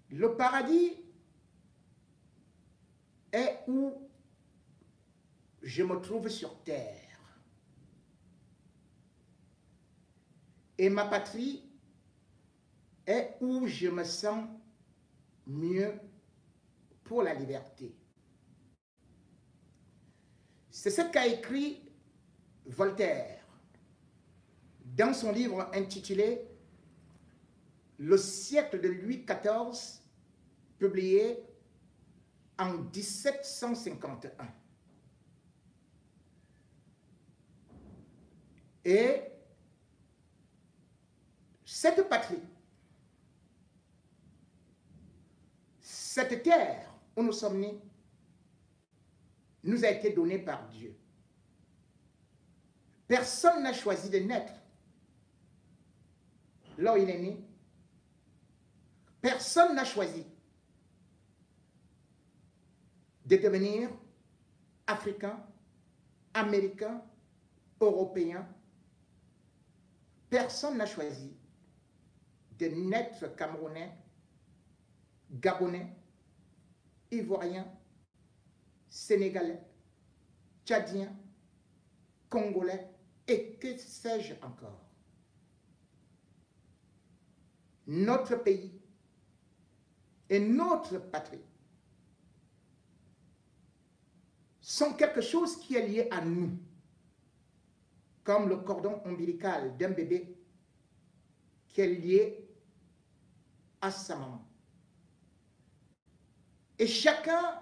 Le paradis est où je me trouve sur terre. Et ma patrie est où je me sens mieux pour la liberté. C'est ce qu'a écrit Voltaire dans son livre intitulé « Le siècle de Louis XIV », publié en 1751. Et cette patrie, cette terre où nous sommes nés, nous a été donnée par Dieu. Personne n'a choisi de naître là où il est né. Personne n'a choisi de devenir africain, américain, européen. Personne n'a choisi de naître camerounais, gabonais, ivoirien, sénégalais, tchadien, congolais et que sais-je encore. Notre pays et notre patrie sont quelque chose qui est lié à nous, comme le cordon ombilical d'un bébé qui est lié à sa maman. Et chacun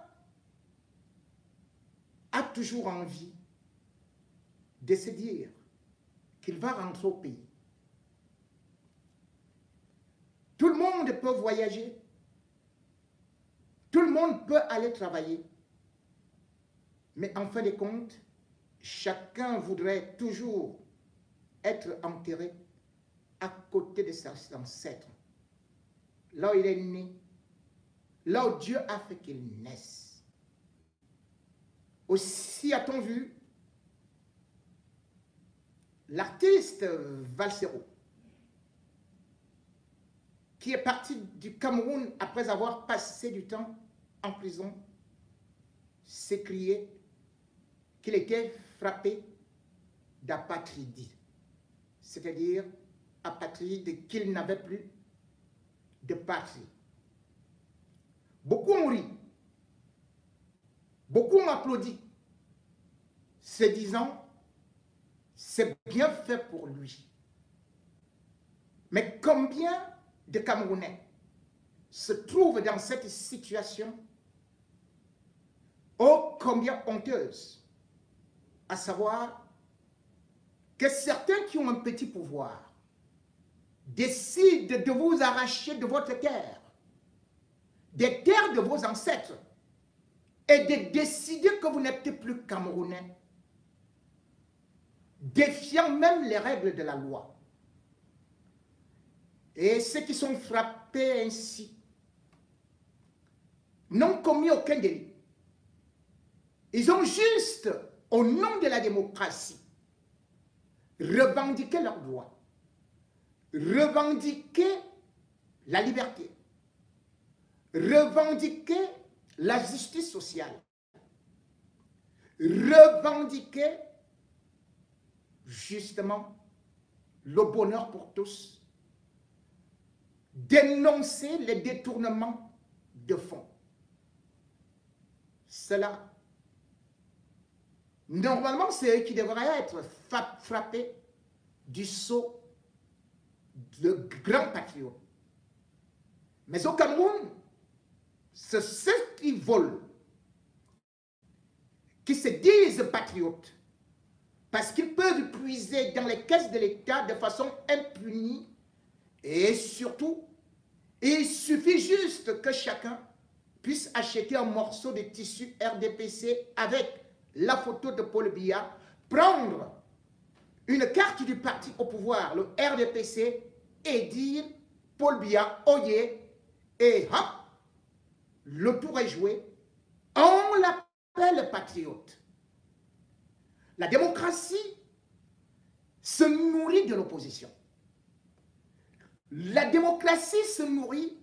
a toujours envie de se dire qu'il va rentrer au pays. Tout le monde peut voyager. Tout le monde peut aller travailler. Mais en fin de compte, chacun voudrait toujours être enterré à côté de ses ancêtres. Là où il est né, là où Dieu a fait qu'il naisse. Aussi a-t-on vu l'artiste Valsero, qui est parti du Cameroun après avoir passé du temps en prison, s'écriait qu'il était frappé d'apatridie, c'est-à-dire apatride, qu'il n'avait plus de patrie. Beaucoup ont ri, beaucoup ont applaudi, se disant c'est bien fait pour lui. Mais combien de Camerounais se trouvent dans cette situation ô combien honteuse, à savoir que certains qui ont un petit pouvoir décident de vous arracher de votre terre, des terres de vos ancêtres, et de décider que vous n'êtes plus Camerounais, défiant même les règles de la loi. Et ceux qui sont frappés ainsi n'ont commis aucun délit. Ils ont juste, au nom de la démocratie, revendiqué leurs droits, revendiqué la liberté, revendiqué la justice sociale, revendiqué justement le bonheur pour tous, dénoncer les détournements de fonds. Cela, normalement, c'est eux qui devraient être frappés du sceau de grands patriotes. Mais au Cameroun, c'est ceux qui volent, qui se disent patriotes, parce qu'ils peuvent puiser dans les caisses de l'État de façon impunie. Et surtout, il suffit juste que chacun puisse acheter un morceau de tissu RDPC avec la photo de Paul Biya, prendre une carte du parti au pouvoir, le RDPC, et dire Paul Biya, oyez, et hop, le tour est joué. On l'appelle patriote. La démocratie se nourrit de l'opposition. La démocratie se nourrit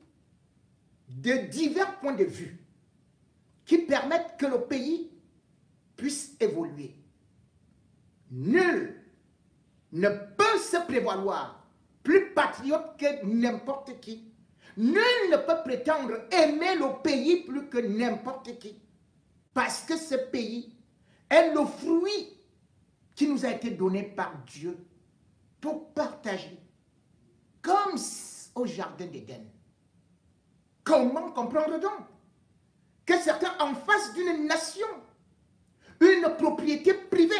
de divers points de vue qui permettent que le pays puisse évoluer. Nul ne peut se prévaloir plus patriote que n'importe qui. Nul ne peut prétendre aimer le pays plus que n'importe qui. Parce que ce pays est le fruit qui nous a été donné par Dieu pour partager. Comme au jardin d'Éden. Comment comprendre donc que certains en face d'une nation, une propriété privée,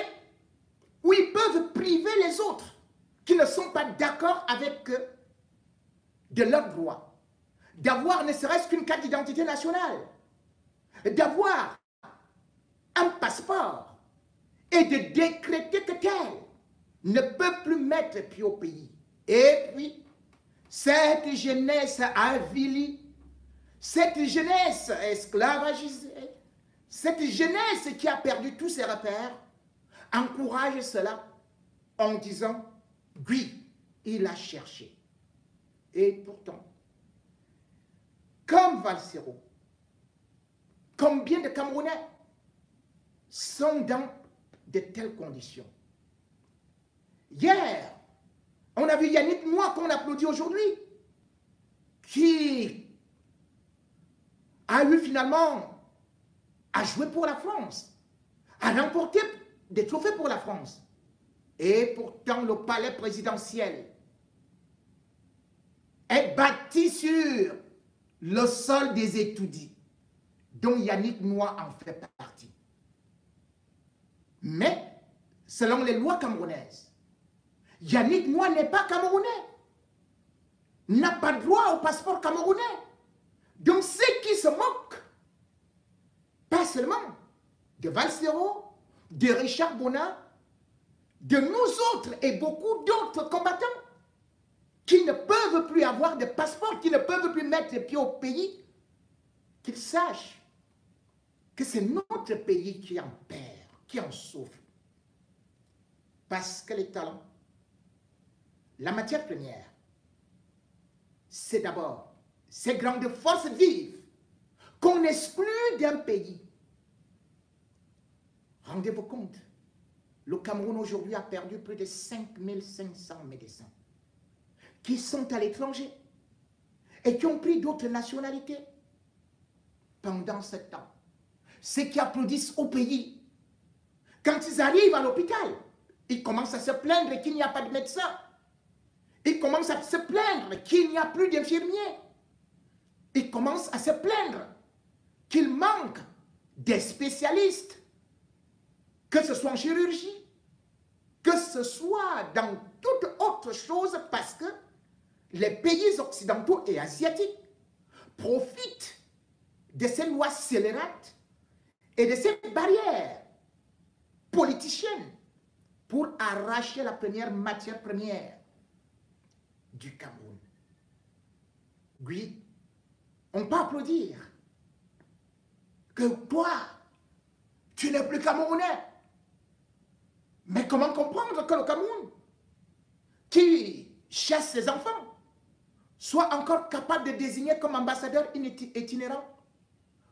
où ils peuvent priver les autres qui ne sont pas d'accord avec eux de leur droit, d'avoir ne serait-ce qu'une carte d'identité nationale, d'avoir un passeport et de décréter que tel ne peut plus mettre pied au pays. Et puis, cette jeunesse avilie, cette jeunesse esclavagisée, cette jeunesse qui a perdu tous ses repères, encourage cela en disant, oui, il a cherché. Et pourtant, comme Valsero, combien de Camerounais sont dans de telles conditions? Hier, on a vu Yannick Noah qu'on applaudit aujourd'hui, qui a eu finalement à jouer pour la France, à remporter des trophées pour la France. Et pourtant, le palais présidentiel est bâti sur le sol des étoudis, dont Yannick Noah en fait partie. Mais, selon les lois camerounaises, Yannick Noah n'est pas camerounais, n'a pas droit au passeport camerounais. Donc ceux qui se moquent, pas seulement de Valsero, de Richard Bona, de nous autres et beaucoup d'autres combattants qui ne peuvent plus avoir de passeport, qui ne peuvent plus mettre les pieds au pays, qu'ils sachent que c'est notre pays qui en perd, qui en souffre. Parce que les talents, la matière première, c'est d'abord ces grandes forces vives qu'on exclut d'un pays. Rendez-vous compte, le Cameroun aujourd'hui a perdu plus de 5500 médecins qui sont à l'étranger et qui ont pris d'autres nationalités. Pendant ce temps, ceux qui applaudissent au pays, quand ils arrivent à l'hôpital, ils commencent à se plaindre qu'il n'y a pas de médecin. Ils commencent à se plaindre qu'il n'y a plus d'infirmiers. Ils commencent à se plaindre qu'il manque des spécialistes, que ce soit en chirurgie, que ce soit dans toute autre chose, parce que les pays occidentaux et asiatiques profitent de ces lois scélérates et de ces barrières politiciennes pour arracher la première matière première du Cameroun. Oui, on peut applaudir que toi, tu n'es plus Camerounais. Mais comment comprendre que le Cameroun, qui chasse ses enfants, soit encore capable de désigner comme ambassadeur itinérant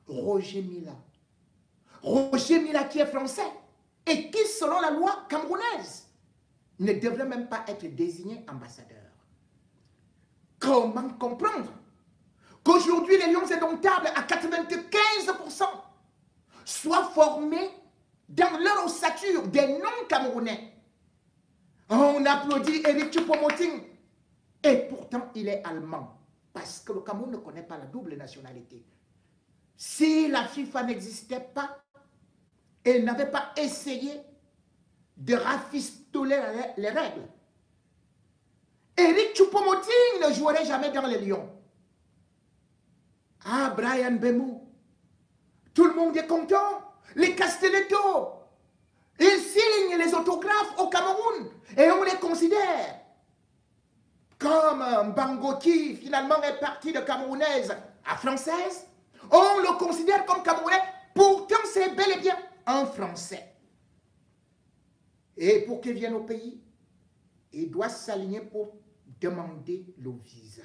Roger Mila. Roger Mila qui est français et qui, selon la loi camerounaise, ne devrait même pas être désigné ambassadeur. Comment comprendre qu'aujourd'hui les Lions indomptables à 95% soient formés dans leur ossature des non-camerounais? On applaudit Éric Choupo-Moting et pourtant il est allemand parce que le Cameroun ne connaît pas la double nationalité. Si la FIFA n'existait pas et n'avait pas essayé de rafistoler les règles, Éric Choupo-Moting ne jouerait jamais dans les Lions. Ah, Brian Bemou, tout le monde est content. Les Castelletto, ils signent les autographes au Cameroun et on les considère comme un Bango qui finalement est parti de camerounaise à française. On le considère comme camerounais, pourtant c'est bel et bien un Français. Et pour qu'il vienne au pays, il doit s'aligner pour demander le visa.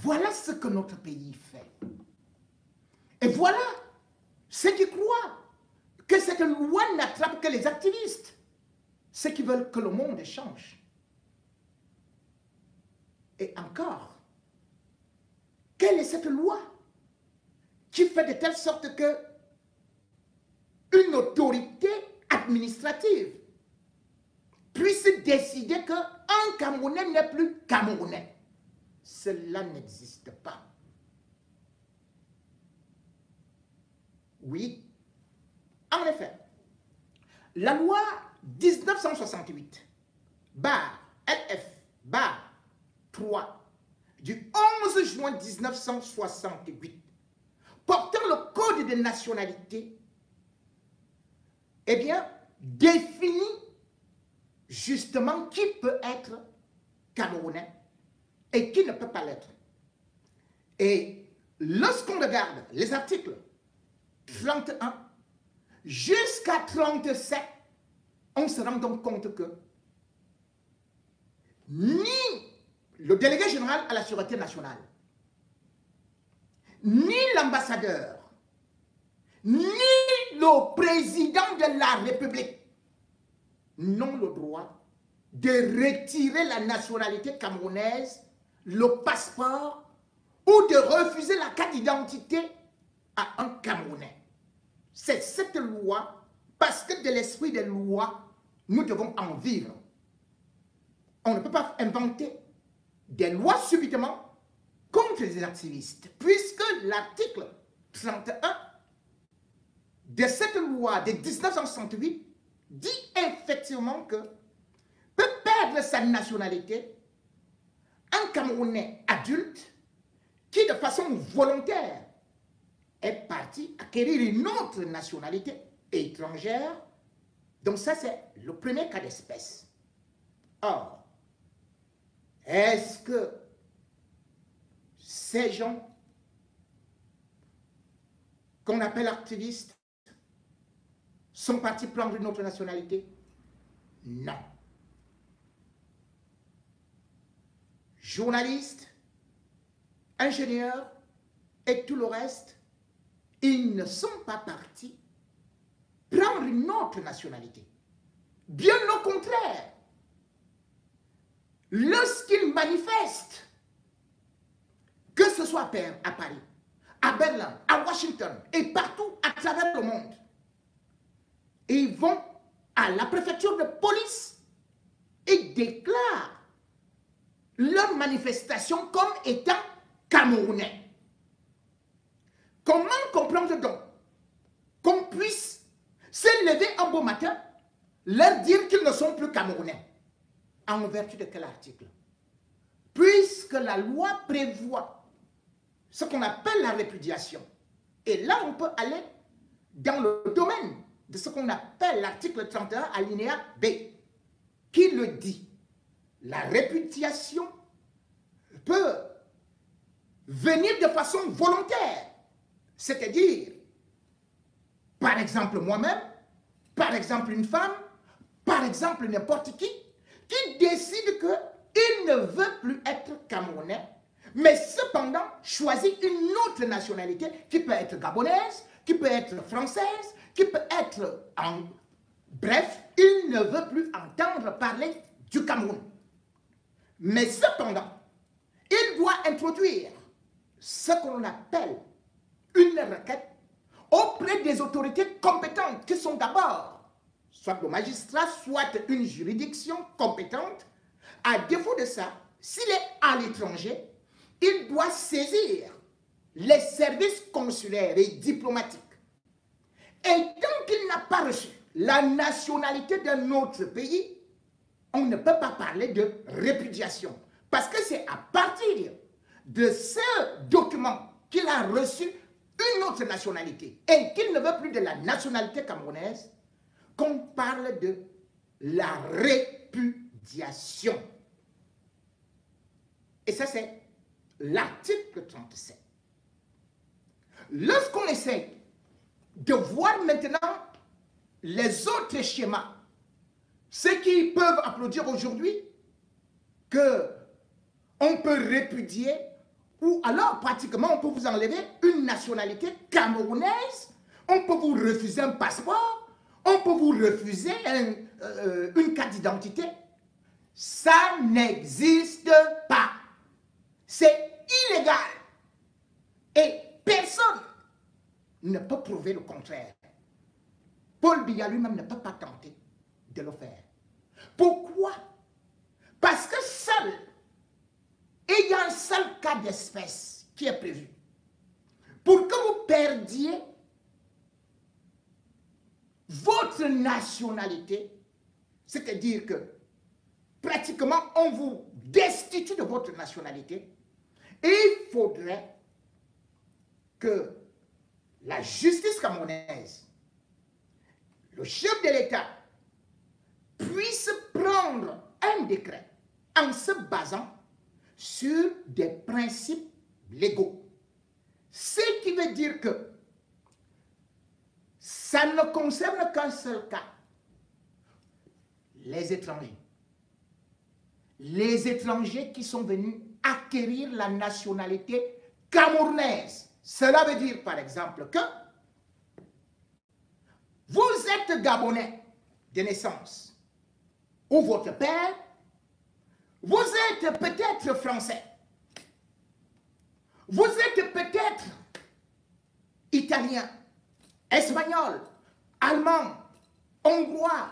Voilà ce que notre pays fait. Et voilà ceux qui croient que cette loi n'attrape que les activistes, ceux qui veulent que le monde change. Et encore, quelle est cette loi qui fait de telle sorte que une autorité administrative puisse décider qu'un Camerounais n'est plus Camerounais? Cela n'existe pas. Oui, en effet, la loi 1968, LF, 3, du 11 juin 1968, portant le code des nationalités, eh bien, définit justement qui peut être Camerounais et qui ne peut pas l'être. Et lorsqu'on regarde les articles 31 jusqu'à 37, on se rend donc compte que ni le délégué général à la sûreté nationale, ni l'ambassadeur, ni le président de la République n'ont le droit de retirer la nationalité camerounaise, le passeport, ou de refuser la carte d'identité à un Camerounais. C'est cette loi, parce que de l'esprit des lois, nous devons en vivre. On ne peut pas inventer des lois subitement contre les activistes, puisque l'article 31 de cette loi de 1968 dit effectivement que peut perdre sa nationalité un Camerounais adulte qui, de façon volontaire, est parti acquérir une autre nationalité étrangère. Donc ça, c'est le premier cas d'espèce. Or, est-ce que ces gens qu'on appelle activistes sont partis prendre une autre nationalité? Non. Journalistes, ingénieurs et tout le reste, ils ne sont pas partis prendre une autre nationalité. Bien au contraire, lorsqu'ils manifestent, que ce soit à Paris, à Berlin, à Washington et partout à travers le monde, ils vont à la préfecture de police et déclarent leur manifestation comme étant camerounais. Comment comprendre donc qu'on puisse se lever un beau matin, leur dire qu'ils ne sont plus camerounais? En vertu de quel article? Puisque la loi prévoit ce qu'on appelle la répudiation. Et là, on peut aller dans le domaine de ce qu'on appelle l'article 31 alinéa B, qui le dit. La répudiation peut venir de façon volontaire, c'est-à-dire, par exemple moi-même, par exemple une femme, par exemple n'importe qui décide qu'il ne veut plus être camerounais, mais cependant choisit une autre nationalité qui peut être gabonaise, qui peut être française, qui peut être en... Bref, il ne veut plus entendre parler du Cameroun. Mais cependant, il doit introduire ce qu'on appelle une requête auprès des autorités compétentes qui sont d'abord soit le magistrat, soit une juridiction compétente. À défaut de ça, s'il est à l'étranger, il doit saisir les services consulaires et diplomatiques. Et tant qu'il n'a pas reçu la nationalité d'un autre pays, on ne peut pas parler de répudiation. Parce que c'est à partir de ce document qu'il a reçu une autre nationalité et qu'il ne veut plus de la nationalité camerounaise qu'on parle de la répudiation. Et ça, c'est l'article 37. Lorsqu'on essaie de voir maintenant les autres schémas, ceux qui peuvent applaudir aujourd'hui qu'on peut répudier ou alors pratiquement on peut vous enlever une nationalité camerounaise, on peut vous refuser un passeport, on peut vous refuser une carte d'identité. Ça n'existe pas. C'est illégal. Et personne ne peut prouver le contraire. Paul Biya lui-même ne peut pas tenter de le faire. Pourquoi? Parce que seul, et il y a un seul cas d'espèce qui est prévu. Pour que vous perdiez votre nationalité, c'est-à-dire que pratiquement on vous destitue de votre nationalité, et il faudrait que la justice camerounaise, le chef de l'État, puisse prendre un décret en se basant sur des principes légaux. Ce qui veut dire que ça ne concerne qu'un seul cas, les étrangers. Les étrangers qui sont venus acquérir la nationalité camerounaise. Cela veut dire par exemple que vous êtes Gabonais de naissance, ou votre père, vous êtes peut-être français, vous êtes peut-être italien, espagnol, allemand, hongrois,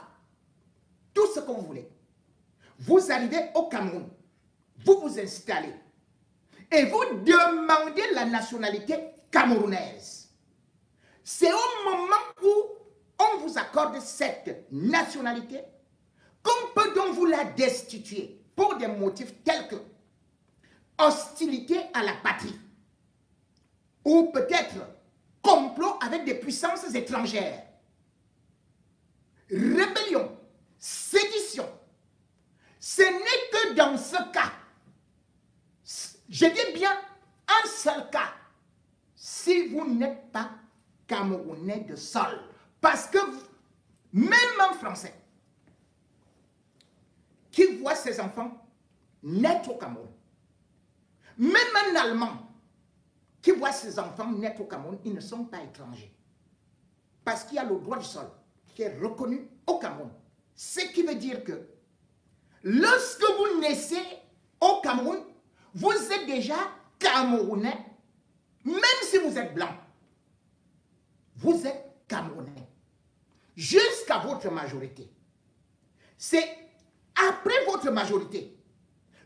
tout ce que vous voulez. Vous arrivez au Cameroun, vous vous installez et vous demandez la nationalité camerounaise. C'est au moment où on vous accorde cette nationalité qu'on peut donc vous la destituer pour des motifs tels que hostilité à la patrie ou peut-être complot avec des puissances étrangères, rébellion, sédition. Ce n'est que dans ce cas, je dis bien un seul cas, si vous n'êtes pas Camerounais de sol. Parce que même un Français qui voit ses enfants naître au Cameroun, même un Allemand qui voit ses enfants naître au Cameroun, ils ne sont pas étrangers. Parce qu'il y a le droit du sol qui est reconnu au Cameroun. Ce qui veut dire que lorsque vous naissez au Cameroun, vous êtes déjà Camerounais, même si vous êtes blanc. Vous êtes Camerounais jusqu'à votre majorité. C'est après votre majorité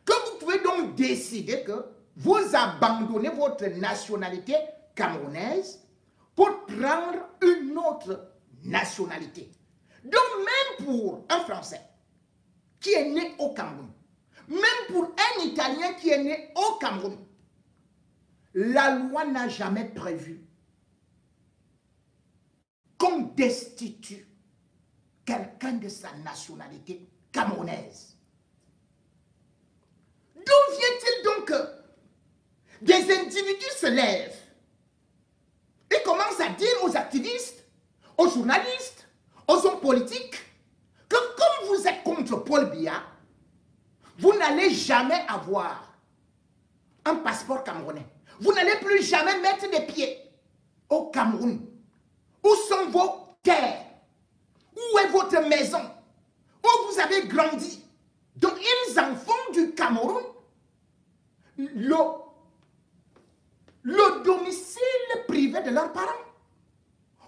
que vous pouvez donc décider que vous abandonnez votre nationalité camerounaise pour prendre une autre nationalité. Donc même pour un Français qui est né au Cameroun, même pour un Italien qui est né au Cameroun, la loi n'a jamais prévu qu'on destitue quelqu'un de sa nationalité camerounaise. D'où vient-il donc que des individus se lèvent et commencent à dire aux activistes, aux journalistes, aux hommes politiques, que comme vous êtes contre Paul Biya, vous n'allez jamais avoir un passeport camerounais. Vous n'allez plus jamais mettre des pieds au Cameroun. Où sont vos terres? Où est votre maison? Où vous avez grandi? Donc ils en font du Cameroun le domicile privé de leurs parents.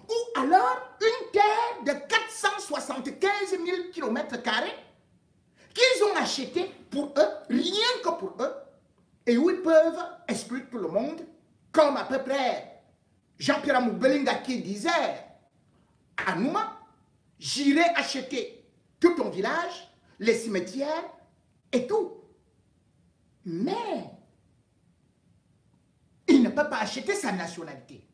Ou alors une terre de 475 000 km² qu'ils ont acheté pour eux, rien que pour eux, et où ils peuvent exclure tout le monde, comme à peu près Jean-Pierre Moubelinga qui disait à Nouma, j'irai acheter tout ton village, les cimetières et tout. Mais il ne peut pas acheter sa nationalité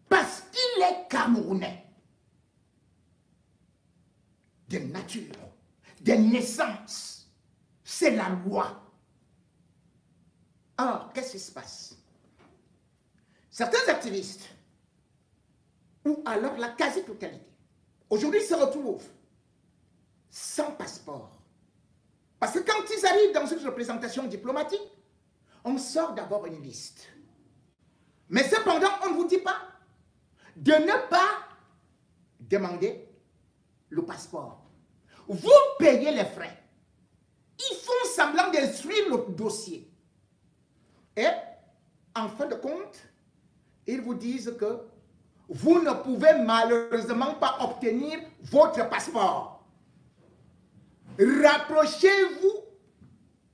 parce qu'il est Camerounais de nature, de naissance. C'est la loi. Alors, qu'est-ce qui se passe? Certains activistes, ou alors la quasi-totalité, aujourd'hui se retrouvent sans passeport. Parce que quand ils arrivent dans une représentation diplomatique, On sort d'abord une liste. Mais cependant, on ne vous dit pas de ne pas demander le passeport. Vous payez les frais. Ils font semblant d'instruire le dossier. Et, en fin de compte, ils vous disent que vous ne pouvez malheureusement pas obtenir votre passeport. Rapprochez-vous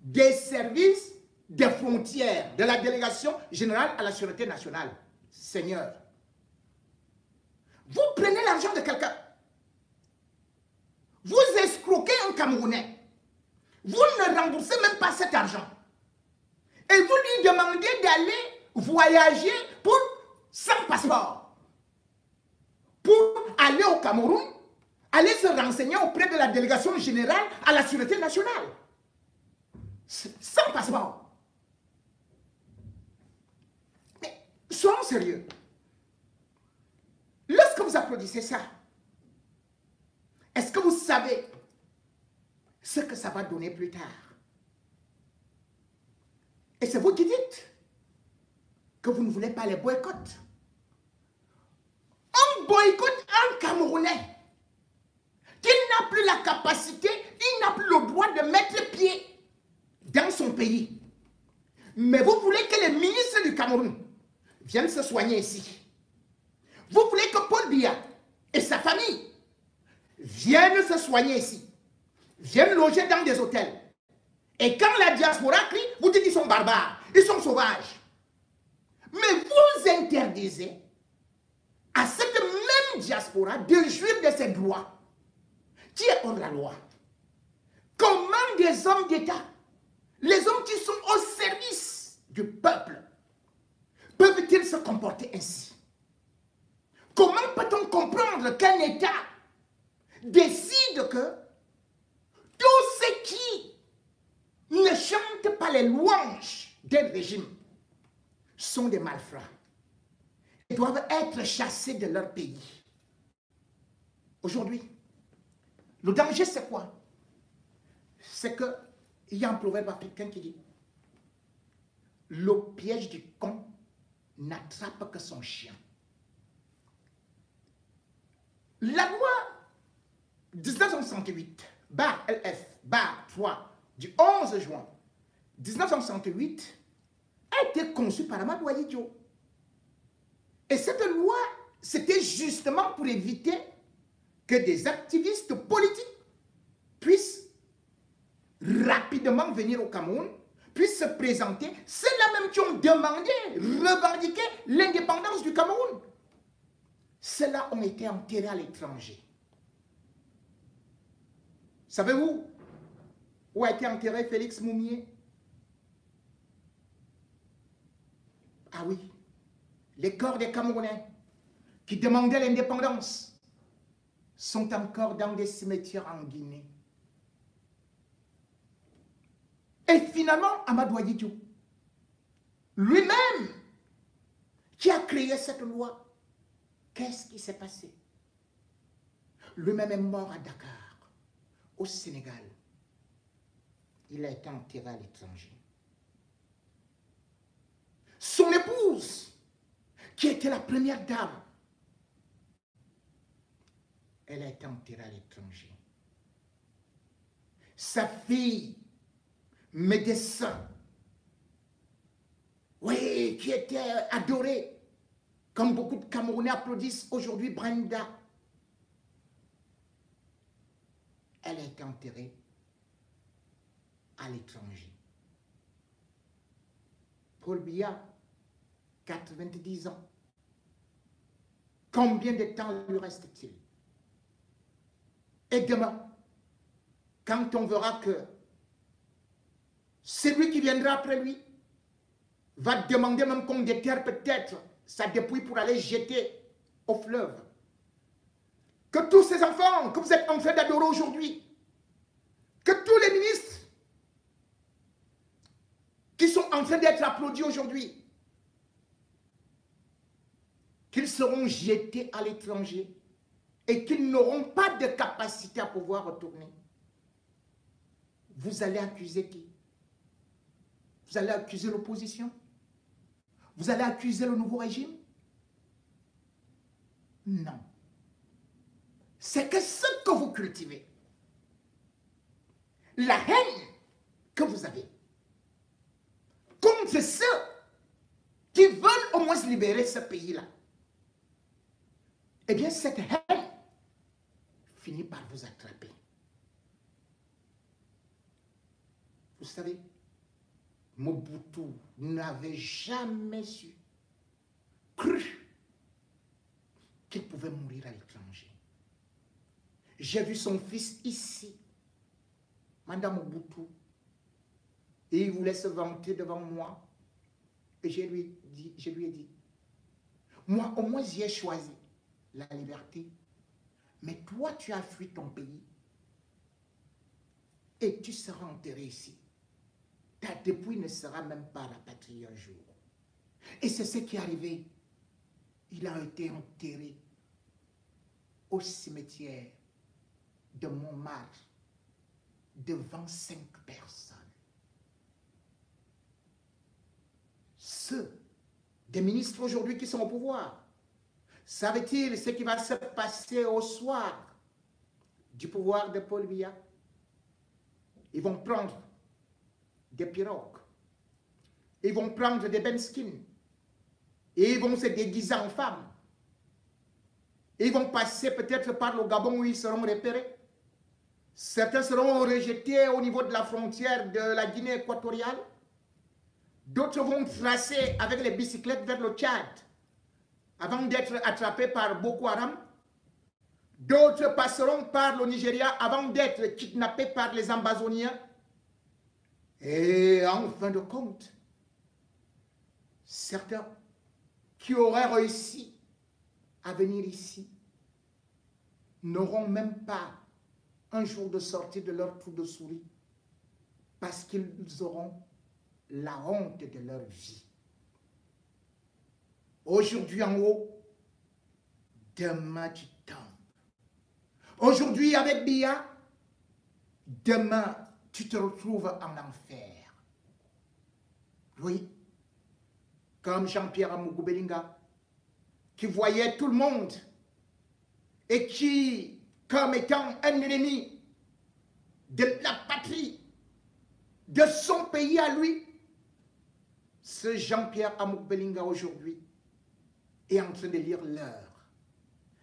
des services des frontières, de la délégation générale à la sûreté nationale. Seigneur, vous prenez l'argent de quelqu'un. Vous escroquez un Camerounais. Vous ne remboursez même pas cet argent. Et vous lui demandez d'aller voyager sans passeport. Pour aller au Cameroun, aller se renseigner auprès de la délégation générale à la sûreté nationale. Sans passeport. Mais soyons sérieux. Lorsque vous applaudissez ça, est-ce que vous savez ce que ça va donner plus tard? Et c'est vous qui dites que vous ne voulez pas les boycotts. On boycotte un Camerounais qui n'a plus la capacité, il n'a plus le droit de mettre pied dans son pays. Mais vous voulez que les ministres du Cameroun viennent se soigner ici. Vous voulez que Paul Biya et sa famille viennent se soigner ici, viennent loger dans des hôtels. Et quand la diaspora crie, vous dites qu'ils sont barbares, ils sont sauvages. Mais vous interdisez à cette même diaspora de jouir de ses droits qui est hors la loi. Comment des hommes d'État, les hommes qui sont au service du peuple, peuvent-ils se comporter ainsi? Comment peut-on comprendre qu'un État décide que tous ceux qui ne chantent pas les louanges d'un régime sont des malfrats et doivent être chassés de leur pays? Aujourd'hui, le danger c'est quoi? C'est qu'il y a un proverbe africain qui dit le piège du con n'attrape que son chien. La loi 1968, LF-3 du 11 juin 1968 a été conçue par Amadou Ahidjo. Et cette loi, c'était justement pour éviter que des activistes politiques puissent rapidement venir au Cameroun, puissent se présenter. C'est là même qui ont demandé, revendiqué l'indépendance du Cameroun. Ceux-là ont été enterrés à l'étranger. Savez-vous où a été enterré Félix Moumié? Ah oui, les corps des Camerounais qui demandaient l'indépendance sont encore dans des cimetières en Guinée. Et finalement, Amadou Ahidjo, lui-même, qui a créé cette loi, qu'est-ce qui s'est passé? Lui-même est mort à Dakar, au Sénégal. Il a été enterré à l'étranger. Son épouse, qui était la première dame, elle a été enterrée à l'étranger. Sa fille, médecin, oui, qui était adorée, comme beaucoup de Camerounais applaudissent aujourd'hui Brenda, elle a été enterrée à l'étranger. Paul Biya, 90 ans. Combien de temps lui reste-t-il? Et demain, quand on verra que celui qui viendra après lui va demander même qu'on déterre peut-être sa dépouille pour aller jeter au fleuve, que tous ces enfants que vous êtes en train d'adorer aujourd'hui, que tous les ministres qui sont en train d'être applaudis aujourd'hui, qu'ils seront jetés à l'étranger et qu'ils n'auront pas de capacité à pouvoir retourner. Vous allez accuser qui? Vous allez accuser l'opposition? Vous allez accuser le nouveau régime? Non. C'est que ce que vous cultivez, la haine que vous avez contre ceux qui veulent au moins libérer ce pays-là, eh bien cette haine finit par vous attraper. Vous savez, Mobutu n'avait jamais cru qu'il pouvait mourir à l'étranger. J'ai vu son fils ici, Madame Mobutu, et il voulait se vanter devant moi. Et je lui ai dit, moi au moins j'ai choisi la liberté, mais toi tu as fui ton pays et tu seras enterré ici. Ta dépouille ne sera même pas rapatriée un jour. Et c'est ce qui est arrivé. Il a été enterré au cimetière de Montmartre devant 5 personnes. Ceux des ministres aujourd'hui qui sont au pouvoir, savent-ils ce qui va se passer au soir du pouvoir de Paul Biya? Ils vont prendre des pirogues, ils vont prendre des benskins, et ils vont se déguiser en femmes. Ils vont passer peut-être par le Gabon où ils seront repérés. Certains seront rejetés au niveau de la frontière de la Guinée équatoriale. D'autres vont tracer avec les bicyclettes vers le Tchad avant d'être attrapés par Boko Haram. D'autres passeront par le Nigeria avant d'être kidnappés par les Ambazoniens. Et en fin de compte, certains qui auraient réussi à venir ici n'auront même pas un jour de sortie de leur trou de souris parce qu'ils auront la honte de leur vie. Aujourd'hui en haut, demain tu tombes. Aujourd'hui avec Biya, demain tu te retrouves en enfer. Oui, comme Jean-Pierre Amougou Belinga, qui voyait tout le monde et qui, comme étant un ennemi de la patrie, de son pays à lui, ce Jean-Pierre Amougou Belinga aujourd'hui est en train de lire l'heure,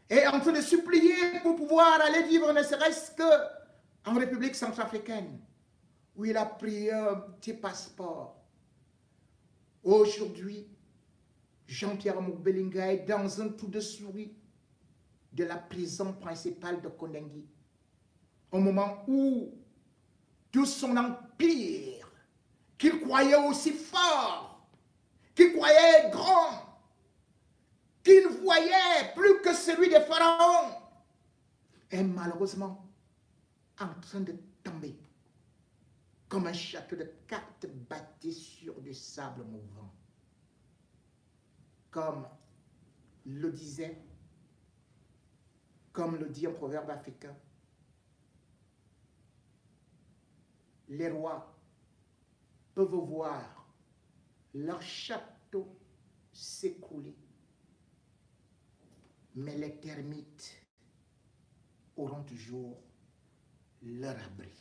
est en train de supplier pour pouvoir aller vivre ne serait-ce qu'en République centrafricaine, où il a pris un petit passeport. Aujourd'hui, Jean-Pierre Amougou Belinga est dans un trou de souris de la prison principale de Kondengi, au moment où tout son empire, qu'il croyait aussi fort, qu'il croyait grand, qu'il voyait plus que celui des pharaons, est malheureusement en train de tomber comme un château de cartes bâti sur du sable mouvant. Comme le disait, comme le dit un proverbe africain, les rois peuvent voir leur château s'écrouler, mais les termites auront toujours leur abri.